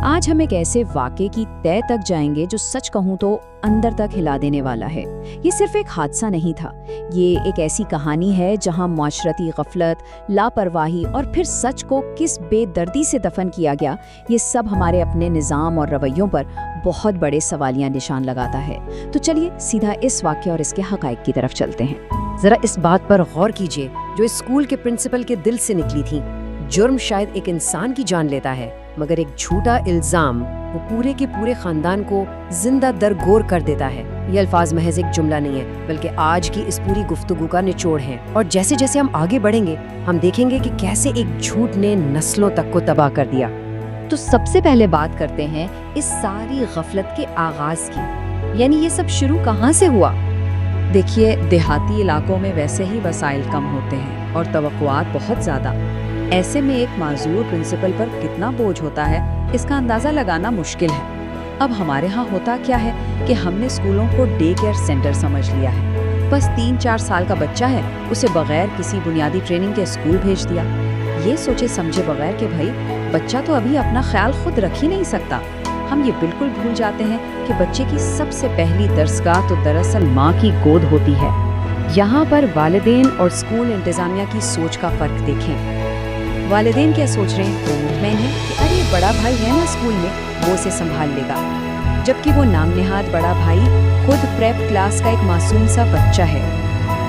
آج ہم ایک ایسے واقعے کی تہ تک جائیں گے جو سچ کہوں تو اندر تک ہلا دینے والا ہے۔ یہ صرف ایک حادثہ نہیں تھا، یہ ایک ایسی کہانی ہے جہاں معاشرتی غفلت، لاپرواہی اور پھر سچ کو کس بے دردی سے دفن کیا گیا، یہ سب ہمارے اپنے نظام اور رویوں پر بہت بڑے سوالیہ نشان لگاتا ہے۔ تو چلیے سیدھا اس واقعے اور اس کے حقائق کی طرف چلتے ہیں۔ ذرا اس بات پر غور کیجئے جو اس اسکول کے پرنسپل کے دل سے نکلی تھی۔ جرم شاید ایک انسان کی جان لیتا ہے، مگر ایک جھوٹا الزام وہ پورے کے پورے خاندان کو زندہ درگور کر دیتا ہے۔ یہ الفاظ محض ایک جملہ نہیں ہے، بلکہ آج کی اس پوری گفتگو کا نچوڑ ہے۔ اور جیسے جیسے ہم آگے بڑھیں گے، ہم دیکھیں گے کہ کیسے ایک جھوٹ نے نسلوں تک کو تباہ کر دیا۔ تو سب سے پہلے بات کرتے ہیں اس ساری غفلت کے آغاز کی، یعنی یہ سب شروع کہاں سے ہوا؟ دیکھیے، دیہاتی علاقوں میں ویسے ہی وسائل کم ہوتے ہیں اور توقعات بہت زیادہ۔ ایسے میں ایک معذور پرنسپل پر کتنا بوجھ ہوتا ہے، اس کا اندازہ لگانا مشکل ہے۔ اب ہمارے ہاں ہوتا کیا ہے کہ ہم نے اسکولوں کو ڈے کیئر سینٹر سمجھ لیا ہے۔ بس 3-4 سال کا بچہ ہے، اسے بغیر کسی بنیادی ٹریننگ کے اسکول بھیج دیا، یہ سوچے سمجھے بغیر کہ بھائی بچہ تو ابھی اپنا خیال خود رکھ ہی نہیں سکتا۔ ہم یہ بالکل بھول جاتے ہیں کہ بچے کی سب سے پہلی درسگاہ تو دراصل ماں کی گود ہوتی ہے۔ یہاں پر والدین اور اسکول انتظامیہ کی سوچ کا فرق دیکھیں۔ والدین کیا سوچ رہے ہیں؟ وہ مطمئن ہیں کہ ارے بڑا بھائی ہے نا اسکول میں، وہ اسے سنبھال لے گا، جبکہ وہ نام نہاد بڑا بھائی خود پریپ کلاس کا ایک معصوم سا بچہ ہے۔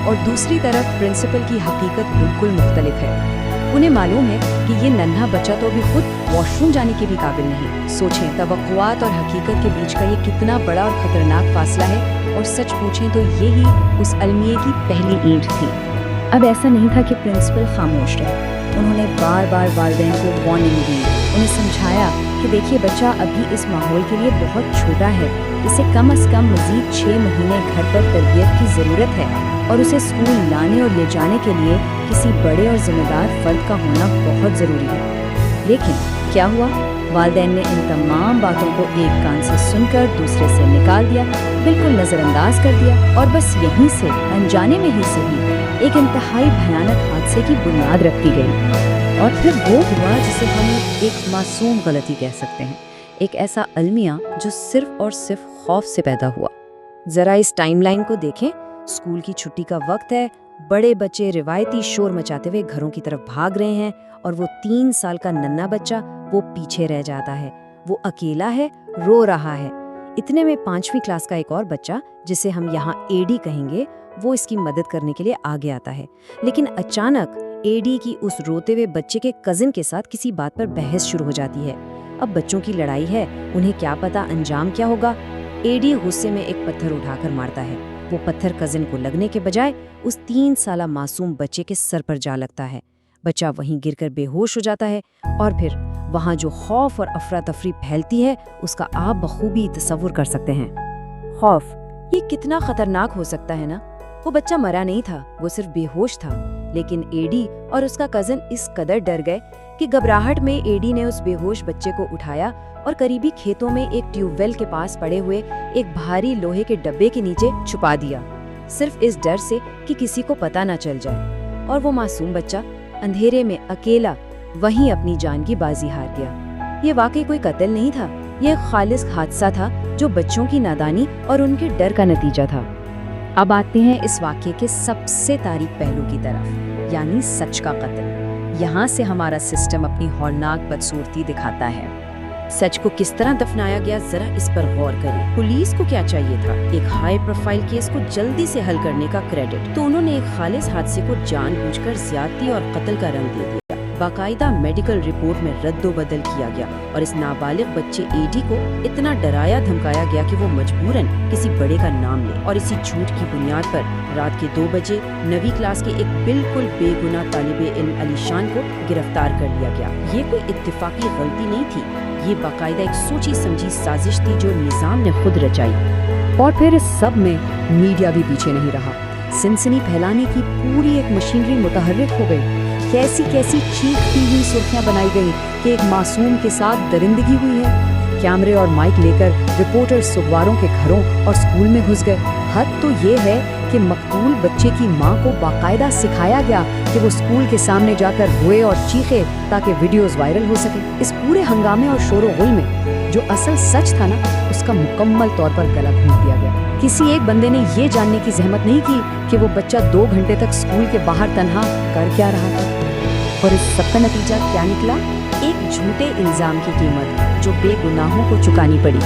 اور دوسری طرف پرنسپل کی حقیقت بالکل مختلف ہے۔ انہیں معلوم ہے کہ یہ ننھا بچہ تو ابھی خود واش روم جانے کے بھی قابل نہیں۔ سوچیں توقعات اور حقیقت کے بیچ کا یہ کتنا بڑا اور خطرناک فاصلہ ہے، اور سچ پوچھیں تو یہی اس المیے کی پہلی اینٹ تھی۔ اب ایسا نہیں تھا کہ پرنسپل خاموش رہے، انہوں نے بار بار والدین کو وارننگ دی، انہیں سمجھایا کہ دیکھیے بچہ ابھی اس ماحول کے لیے بہت چھوٹا ہے، اسے کم از کم مزید 6 مہینے گھر پر تربیت کی ضرورت ہے، اور اسے اسکول لانے اور لے جانے کے لیے کسی بڑے اور ذمہ دار فرد کا ہونا بہت ضروری ہے۔ لیکن کیا ہوا؟ والدین نے ان تمام باتوں کو ایک کان سے سن کر دوسرے سے نکال دیا، بالکل نظر انداز کر دیا، اور بس یہیں سے انجانے میں ہی صحیح ایک انتہائی بھیانک حادثے کی بنیاد رکھ دی گئی۔ اور پھر وہ ہوا جسے ہم ایک معصوم غلطی کہہ سکتے ہیں، ایک ایسا المیہ جو صرف اور صرف خوف سے پیدا ہوا۔ ذرا اس ٹائم لائن کو دیکھیں۔ اسکول کی چھٹی کا وقت ہے، بڑے بچے روایتی شور مچاتے ہوئے گھروں کی طرف بھاگ رہے ہیں، اور وہ 3 سال کا ننھا بچہ وہ پیچھے رہ جاتا ہے، وہ اکیلا ہے، رو رہا ہے۔ اتنے میں 5ویں کلاس کا ایک اور بچہ، جسے ہم یہاں اے ڈی کہیں گے، وہ اس کی مدد کرنے کے لیے آگے آتا ہے۔ لیکن اچانک اے ڈی کی اس روتے ہوئے بچے کے کزن کے ساتھ کسی بات پر بحث شروع ہو جاتی ہے۔ اب بچوں کی لڑائی ہے، انہیں کیا پتا انجام کیا ہوگا۔ اے ڈی غصے میں ایک پتھر اٹھا کر مارتا ہے، وہ پتھر کزن کو لگنے کے بجائے اس 3 سالہ معصوم بچے کے سر پر جا لگتا ہے۔ بچہ وہیں گر کر بے ہوش ہو جاتا ہے، اور پھر وہاں جو خوف اور افراتفری پھیلتی ہے اس کا آپ بخوبی تصور کر سکتے ہیں۔ خوف، یہ کتنا خطرناک ہو سکتا ہے نا؟ وہ بچہ مرا نہیں تھا، وہ صرف بے ہوش تھا، لیکن اے ڈی اور اس کا کزن اس قدر ڈر گئے کہ گھبراہٹ میں اے ڈی نے اس بے ہوش بچے کو اٹھایا اور قریبی کھیتوں میں ایک ٹیوب ویل کے پاس پڑے ہوئے ایک بھاری لوہے کے ڈبے کے نیچے چھپا دیا، صرف اس ڈر سے کہ کسی کو پتہ نہ چل جائے۔ اور وہ معصوم بچہ اندھیرے میں اکیلا وہیں اپنی جان کی بازی ہار گیا۔ یہ واقعی کوئی قتل نہیں تھا، یہ ایک خالص حادثہ تھا جو بچوں کی نادانی اور ان کے ڈر کا نتیجہ تھا۔ اب آتے ہیں اس واقعے کے سب سے تاریک پہلو کی طرف، یعنی سچ کا قتل۔ یہاں سے ہمارا سسٹم اپنی ہولناک بدصورتی دکھاتا ہے۔ سچ کو کس طرح دفنایا گیا، ذرا اس پر غور کریں۔ پولیس کو کیا چاہیے تھا؟ ایک ہائی پروفائل کیس کو جلدی سے حل کرنے کا کریڈٹ، تو انہوں نے ایک خالص حادثے کو جان بوجھ کر زیادتی اور قتل کا رنگ دے دیا۔ باقاعدہ میڈیکل رپورٹ میں رد و بدل کیا گیا، اور اس نابالغ بچے اے ڈی کو اتنا ڈرایا دھمکایا گیا کہ وہ مجبوراً کسی بڑے کا نام لے، اور اسی جھوٹ کی بنیاد پر رات کے 2 بجے 9ویں کلاس کے ایک بالکل بے گناہ طالب علم علی شان کو گرفتار کر لیا گیا۔ یہ کوئی اتفاقی غلطی نہیں تھی، یہ باقاعدہ ایک سوچی سمجھی سازش تھی جو نظام نے خود رچائی۔ اور پھر اس سب میں میڈیا بھی پیچھے نہیں رہا۔ سنسنی پھیلانے کی پوری ایک مشینری متحرک ہو گئی۔ کیسی کیسی چیختی ہوئی سرخیاں بنائی گئی کہ ایک معصوم کے ساتھ درندگی ہوئی ہے۔ کیمرے اور مائک لے کر رپورٹر سگواروں کے گھروں اور اسکول میں گھس گئے۔ حد تو یہ ہے کہ مقتول بچے کی ماں کو باقاعدہ سکھایا گیا کہ وہ اسکول کے سامنے جا کر روئے اور چیخے تاکہ ویڈیوز وائرل ہو سکے۔ اس پورے ہنگامے اور شور و غل میں جو اصل سچ تھا نا، اس کا مکمل طور پر گلا گھونٹ دیا گیا۔ کسی ایک بندے نے یہ جاننے کی زحمت نہیں کی کہ وہ بچہ 2 گھنٹے تک اسکول کے باہر تنہا کر کیا رہا تھا۔ اور اس سب کا نتیجہ کیا نکلا؟ ایک جھوٹے الزام کی قیمت جو بے گناہوں کو چکانی پڑی۔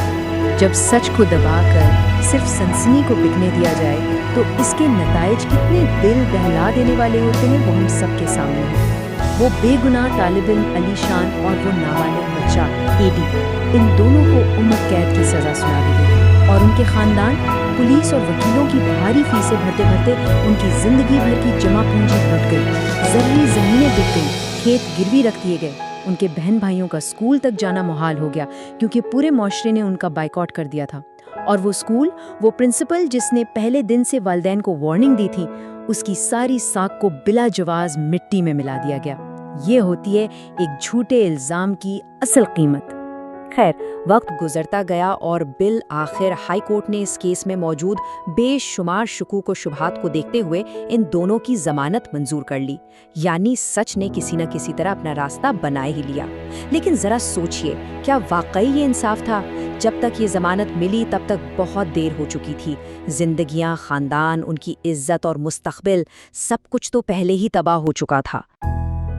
جب سچ کو دبا کر صرف سنسنی کو بکنے دیا جائے تو اس کے نتائج کتنے دل دہلا دینے والے ہوتے ہیں، وہ ہم سب کے سامنے ہیں۔ وہ بے گناہ طالب علم علی شان اور وہ نابالغ بچہ ایڈی، ان دونوں کو عمر قید کی سزا سنا دی گئی، اور ان کے خاندان پولیس اور وکیلوں کی بھاری فیسیں بھرتے بھرتے ان کی زندگی بھر کی جمع پونجی لٹ گئی، زرعی زمینیں بک گئیں، کھیت گروی رکھ دیے گئے۔ ان کے بہن بھائیوں کا اسکول تک جانا محال ہو گیا کیونکہ پورے معاشرے نے ان کا بائیکاٹ کر دیا تھا، اور وہ اسکول، وہ پرنسپل جس نے پہلے دن سے والدین کو وارننگ دی تھی، اس کی ساری ساکھ کو بلا جواز مٹی میں ملا دیا گیا۔ یہ ہوتی ہے ایک جھوٹے الزام کی اصل قیمت۔ خیر، وقت گزرتا گیا اور بالآخر ہائی کورٹ نے اس کیس میں موجود بے شمار شکوک و شبہات کو دیکھتے ہوئے ان دونوں کی ضمانت منظور کر لی، یعنی سچ نے کسی نہ کسی طرح اپنا راستہ بنا ہی لیا۔ لیکن ذرا سوچئے، کیا واقعی یہ انصاف تھا؟ جب تک یہ ضمانت ملی تب تک بہت دیر ہو چکی تھی۔ زندگیاں، خاندان، ان کی عزت اور مستقبل، سب کچھ تو پہلے ہی تباہ ہو چکا تھا۔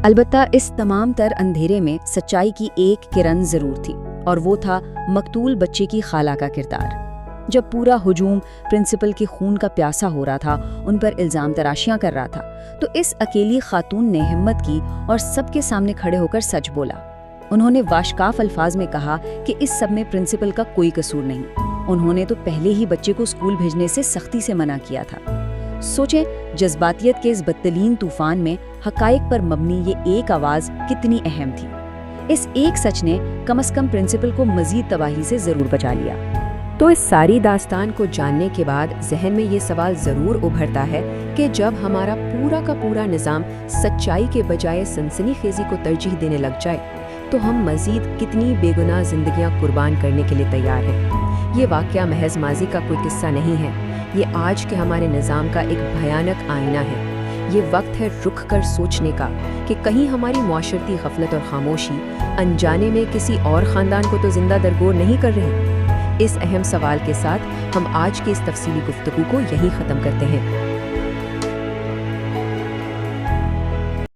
البتہ اس تمام تر اندھیرے میں سچائی کی ایک کرن ضرور تھی، اور وہ تھا مقتول بچے کی خالہ کا کردار۔ جب پورا ہجوم پرنسپل کے خون کا پیاسا ہو رہا تھا، ان پر الزام تراشیاں کر رہا تھا، تو اس اکیلی خاتون نے ہمت کی اور سب کے سامنے کھڑے ہو کر سچ بولا۔ انہوں نے واشکاف الفاظ میں کہا کہ اس سب میں پرنسپل کا کوئی قصور نہیں، انہوں نے تو پہلے ہی بچے کو اسکول بھیجنے سے سختی سے منع کیا تھا۔ سوچیں، جذباتیت کے اس بدترین طوفان میں حقائق پر مبنی یہ ایک آواز کتنی اہم تھی۔ اس ایک سچ نے کم از کم پرنسپل کو مزید تباہی سے ضرور بچا لیا۔ تو اس ساری داستان کو جاننے کے بعد ذہن میں یہ سوال ضرور ابھرتا ہے کہ جب ہمارا پورا کا پورا نظام سچائی کے بجائے سنسنی خیزی کو ترجیح دینے لگ جائے تو ہم مزید کتنی بے گناہ زندگیاں قربان کرنے کے لیے تیار ہیں۔ یہ واقعہ محض ماضی کا کوئی قصہ نہیں ہے، یہ آج کے ہمارے نظام کا ایک بھیانک آئینہ ہے۔ یہ وقت ہے رک کر سوچنے کا کہ کہیں ہماری معاشرتی غفلت اور خاموشی انجانے میں کسی اور خاندان کو تو زندہ درگور نہیں کر رہی۔ اس اہم سوال کے ساتھ ہم آج کی اس تفصیلی گفتگو کو یہیں ختم کرتے ہیں۔